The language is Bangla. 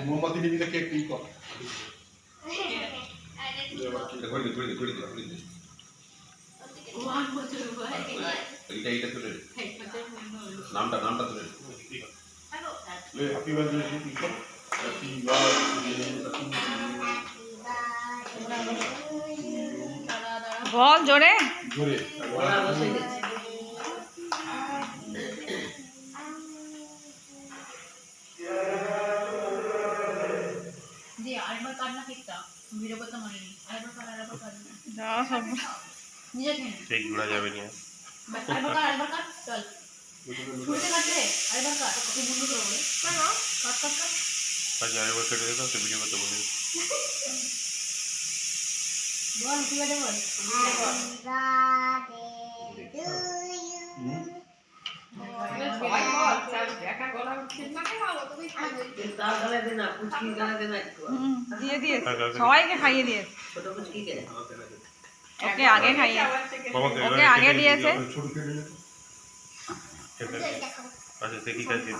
মোমবাতি নিবি না কেক কি কর নামটা তুলে হ্যাপি বার্থডে কি কর হ্যাপি বল জোরে জোরে জি আরেকবার কাট না কেকটা ভিডিও করতে মনে নেই আরেকবার কাট যা সব নিজে খেয়ে কেক জোড়া যাবে না আরেকবার কাট চল ছুটে কাটবে আরেকবার কাট তুই বন্ধ করে বলে কেন কাট কাট কাট আজ আরেকবার কেটে দিতে তো ভিডিও করতে বলি বল তুই আগে বল সবাই বল দেখা গলা দিয়ে দিয়ে সবাইকে খাইয়ে দিয়ে ওকে আগে খাইয়ে ওকে আগে দিয়েছে ছোট কেক আচ্ছা দেখি কাজ দিয়ে